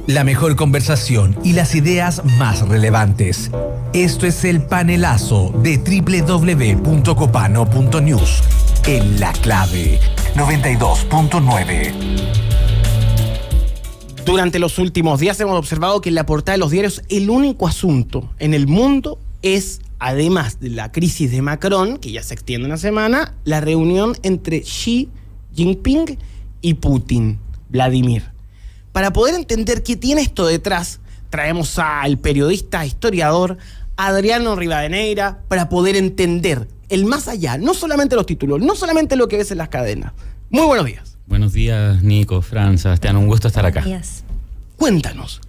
La mejor conversación y las ideas más relevantes. Esto es el panelazo de www.copano.news. En La Clave 92.9. Durante los últimos días hemos observado que en la portada de los diarios el único asunto en el mundo es, además de la crisis de Macron, que ya se extiende una semana, la reunión entre Xi Jinping y Putin, Vladimir. Para poder entender qué tiene esto detrás, traemos al periodista, historiador Adriano Rivadeneira para poder entender el más allá, no solamente los títulos, no solamente lo que ves en las cadenas. Muy buenos días. Buenos días, Nico, Fran, Sebastián, un gusto estar acá. Días. Cuéntanos,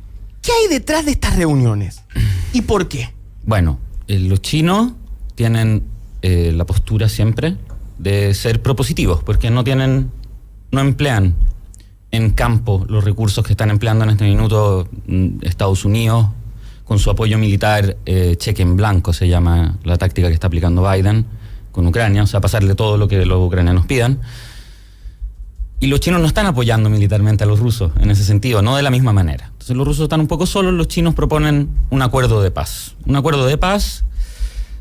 ¿qué hay detrás de estas reuniones? ¿Y por qué? Bueno, los chinos tienen la postura siempre de ser propositivos, porque no emplean en campo los recursos que están empleando en este minuto Estados Unidos, con su apoyo militar, cheque en blanco se llama la táctica que está aplicando Biden con Ucrania, o sea, pasarle todo lo que los ucranianos pidan. Y los chinos no están apoyando militarmente a los rusos en ese sentido, no de la misma manera. Entonces los rusos están un poco solos, los chinos proponen un acuerdo de paz. Un acuerdo de paz,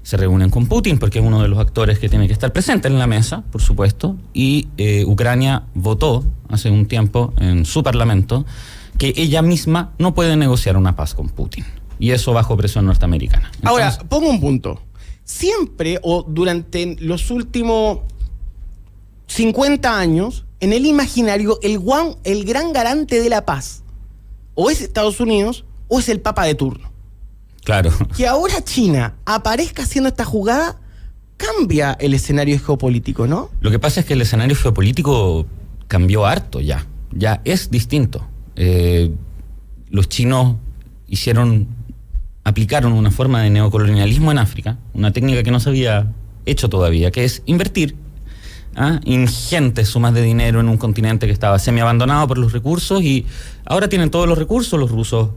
se reúnen con Putin porque es uno de los actores que tiene que estar presente en la mesa, por supuesto, y Ucrania votó hace un tiempo en su parlamento que ella misma no puede negociar una paz con Putin. Y eso bajo presión norteamericana. Entonces, ahora, pongo un punto. Siempre o durante los últimos 50 años, en el imaginario, el gran garante de la paz o es Estados Unidos o es el Papa de turno. claro. Que ahora China aparezca haciendo esta jugada cambia el escenario geopolítico, ¿no? Lo que pasa es que el escenario geopolítico cambió harto ya es distinto. Los chinos aplicaron una forma de neocolonialismo en África, una técnica que no se había hecho todavía, que es invertir ingentes sumas de dinero en un continente que estaba semiabandonado por los recursos, y ahora tienen todos los recursos. Los rusos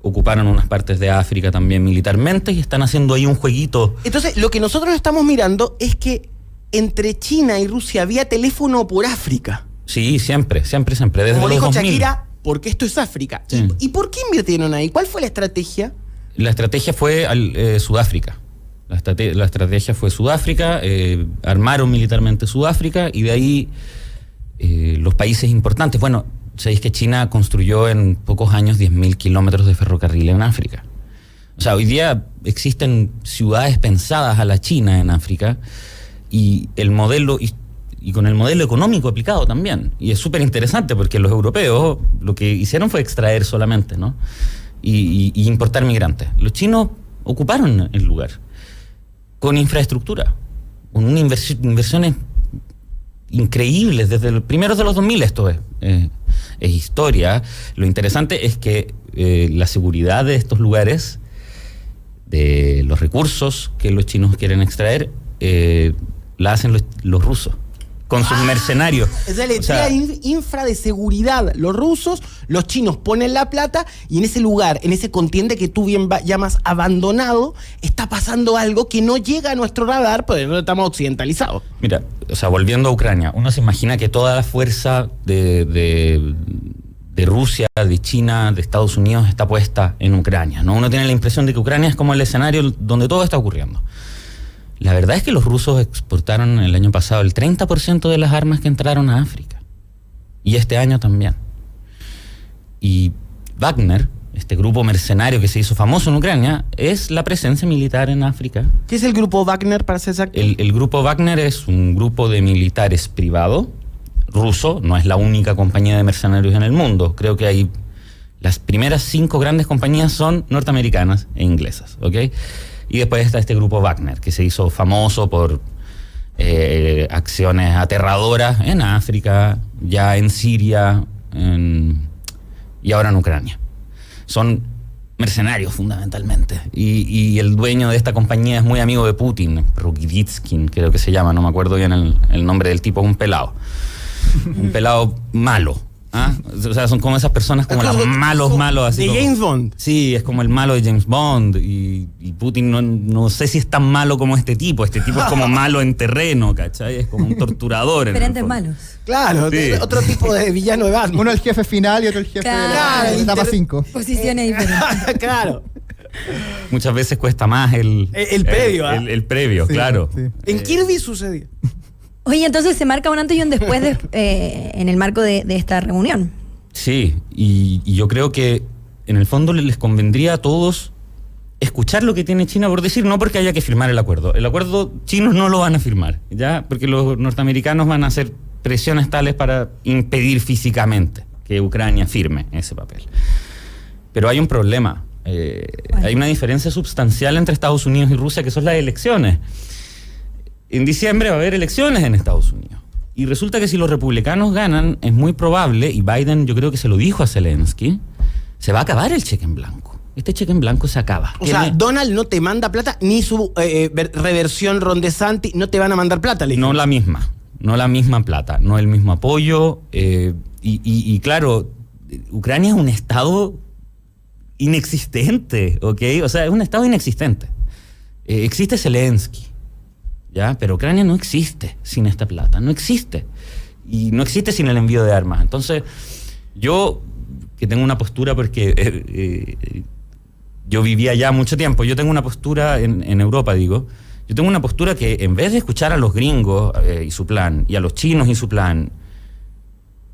ocuparon unas partes de África también militarmente y están haciendo ahí un jueguito. Entonces, lo que nosotros estamos mirando es que entre China y Rusia había teléfono por África. Sí, siempre, desde como los dijo 2000. Shakira, porque esto es África. Sí. ¿Y por qué invirtieron ahí? ¿Cuál fue la estrategia? La estrategia fue Sudáfrica. La estrategia fue Sudáfrica, armaron militarmente Sudáfrica y de ahí los países importantes. Bueno, sabéis que China construyó en pocos años 10.000 kilómetros de ferrocarril en África. O sea, hoy día existen ciudades pensadas a la China en África y el modelo y con el modelo económico aplicado también. Y es súper interesante porque los europeos lo que hicieron fue extraer solamente, ¿no? Y importar migrantes. Los chinos ocuparon el lugar con infraestructura, con unas inversiones increíbles desde los primeros de los 2000. Esto es historia. Lo interesante es que la seguridad de estos lugares, de los recursos que los chinos quieren extraer, la hacen los rusos con sus mercenarios. Es la infra de seguridad. Los rusos, los chinos ponen la plata y en ese lugar, en ese continente que tú bien llamas abandonado, está pasando algo que no llega a nuestro radar porque no estamos occidentalizados. Mira, o sea, volviendo a Ucrania, uno se imagina que toda la fuerza de Rusia, de China, de Estados Unidos está puesta en Ucrania, ¿no? Uno tiene la impresión de que Ucrania es como el escenario donde todo está ocurriendo. La verdad es que los rusos exportaron el año pasado el 30% de las armas que entraron a África. Y este año también. Y Wagner, este grupo mercenario que se hizo famoso en Ucrania, es la presencia militar en África. ¿Qué es el grupo Wagner, para ser exacto? El grupo Wagner es un grupo de militares privado, ruso, no es la única compañía de mercenarios en el mundo. Creo que hay las primeras 5 grandes compañías son norteamericanas e inglesas, ¿ok? Y después está este grupo Wagner, que se hizo famoso por acciones aterradoras en África, ya en Siria y ahora en Ucrania. Son mercenarios fundamentalmente. Y el dueño de esta compañía es muy amigo de Putin, Rokititskin creo que se llama, no me acuerdo bien el nombre del tipo, un pelado. Un pelado malo. O sea, son como esas personas como los malos así. De como, James Bond. Sí, es como el malo de James Bond. Y Putin no sé si es tan malo como este tipo. Este tipo es como malo en terreno, ¿cachai? Es como un torturador. Diferentes malos. Claro, Sí. otro tipo de villano de Batman. Uno el jefe final y otro el jefe Claro, de la etapa 5. Posiciones diferentes. Claro. Muchas veces cuesta más el previo, el previo, Sí, claro. sí. En Kirby sucedió. Oye, entonces se marca un antes y un después en el marco de esta reunión. Sí, y yo creo que en el fondo les convendría a todos escuchar lo que tiene China por decir, no porque haya que firmar el acuerdo. El acuerdo chinos no lo van a firmar, ¿ya? Porque los norteamericanos van a hacer presiones tales para impedir físicamente que Ucrania firme ese papel. Pero hay un problema. Hay una diferencia sustancial entre Estados Unidos y Rusia, que son las elecciones. En diciembre va a haber elecciones en Estados Unidos. Y resulta que si los republicanos ganan, es muy probable, y Biden yo creo que se lo dijo a Zelensky, se va a acabar el cheque en blanco. Este cheque en blanco se acaba. O sea, Donald no te manda plata, ni su reversión Ron DeSantis no te van a mandar plata, le No la misma plata, no el mismo apoyo. Y claro, Ucrania es un estado inexistente, ¿ok? O sea, es un estado inexistente. Existe Zelensky, ¿ya? Pero Ucrania no existe sin esta plata, no existe. Y no existe sin el envío de armas. Entonces, yo, que tengo una postura porque yo vivía allá mucho tiempo, yo tengo una postura en Europa, digo, yo tengo una postura que en vez de escuchar a los gringos y su plan, y a los chinos y su plan,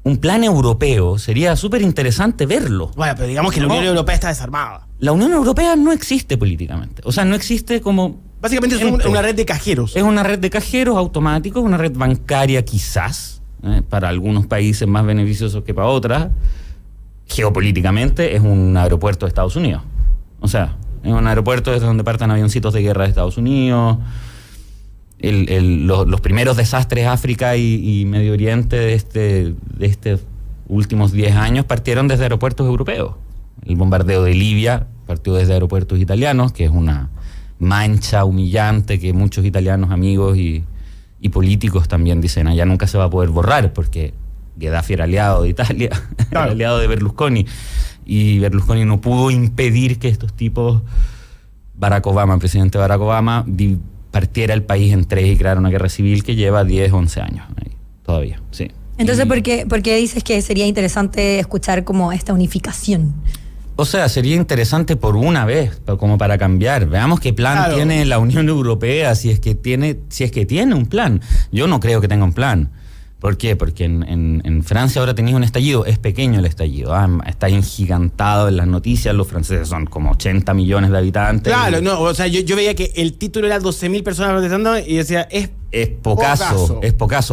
un plan europeo sería súper interesante verlo. Bueno, pero digamos que la Unión Europea está desarmada. La Unión Europea no existe políticamente. O sea, no existe como... Básicamente es una red de cajeros. Es una red de cajeros automáticos, una red bancaria quizás, para algunos países más beneficiosos que para otras. Geopolíticamente es un aeropuerto de Estados Unidos. O sea, es un aeropuerto desde donde partan avioncitos de guerra de Estados Unidos. Los primeros desastres África y Medio Oriente de estos últimos 10 años partieron desde aeropuertos europeos. El bombardeo de Libia partió desde aeropuertos italianos, que es una mancha humillante que muchos italianos amigos y políticos también dicen, allá nunca se va a poder borrar, porque Gheddafi era aliado de Italia, claro. Era aliado de Berlusconi, y Berlusconi no pudo impedir que estos tipos, presidente Barack Obama, partiera el país en tres y creara una guerra civil que lleva 10, 11 años ahí, todavía, sí. Entonces, ¿por qué dices que sería interesante escuchar como esta unificación? O sea, sería interesante por una vez, como para cambiar. Veamos qué plan tiene la Unión Europea, si es que tiene un plan. Yo no creo que tenga un plan. ¿Por qué? Porque en Francia ahora tenéis un estallido, es pequeño el estallido, está ingigantado en las noticias, los franceses son como 80 millones de habitantes. Claro, no, o sea, yo veía que el título era 12.000 personas protestando y decía, es pocazo,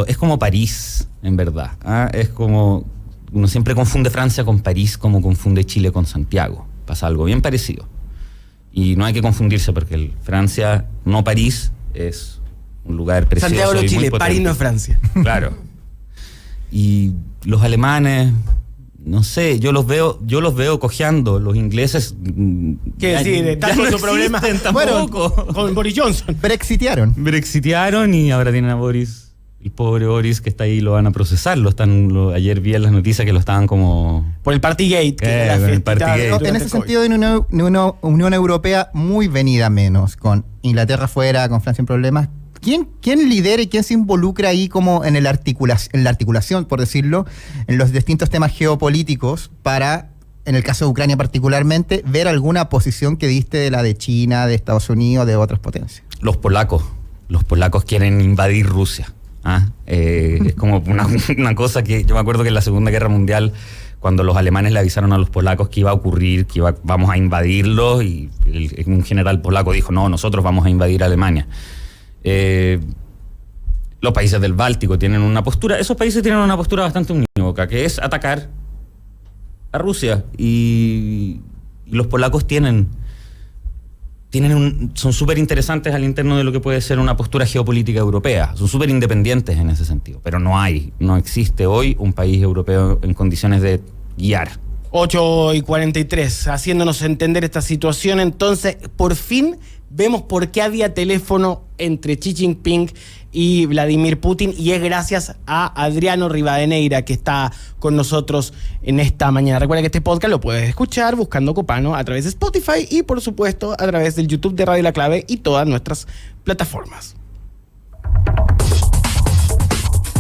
es como París, en verdad. Es como, uno siempre confunde Francia con París como confunde Chile con Santiago, pasa algo bien parecido. Y no hay que confundirse porque Francia, no París, es un lugar precioso. Santiago no y Chile, muy París no es Francia. Claro. Y los alemanes, no sé, yo los veo cojeando, los ingleses. ¿Qué decir? Están con su problema. Tampoco. Con Boris Johnson. Brexitearon Y ahora tienen a Boris, el pobre Boris que está ahí, lo van a procesar. Ayer vi en las noticias que lo estaban como... Por el Partygate. En ese sentido, en una Unión Europea muy venida menos, con Inglaterra fuera, con Francia en problemas. ¿Quién lidera y quién se involucra ahí como en la articulación, por decirlo, en los distintos temas geopolíticos para, en el caso de Ucrania particularmente, ver alguna posición que diste de la de China, de Estados Unidos, de otras potencias? Los polacos quieren invadir Rusia. Es como una cosa que yo me acuerdo que en la Segunda Guerra Mundial, cuando los alemanes le avisaron a los polacos que iba a ocurrir, vamos a invadirlos, y un general polaco dijo, no, nosotros vamos a invadir Alemania. Los países del Báltico tienen una postura, esos países tienen una postura bastante unívoca, que es atacar a Rusia, y los polacos son súper interesantes al interno de lo que puede ser una postura geopolítica europea, son súper independientes en ese sentido, pero no existe hoy un país europeo en condiciones de guiar 8:43, haciéndonos entender esta situación. Entonces, por fin vemos por qué había teléfono entre Xi Jinping y Vladimir Putin, y es gracias a Adriano Rivadeneira, que está con nosotros en esta mañana. Recuerda que este podcast lo puedes escuchar buscando Copano a través de Spotify y, por supuesto, a través del YouTube de Radio La Clave y todas nuestras plataformas.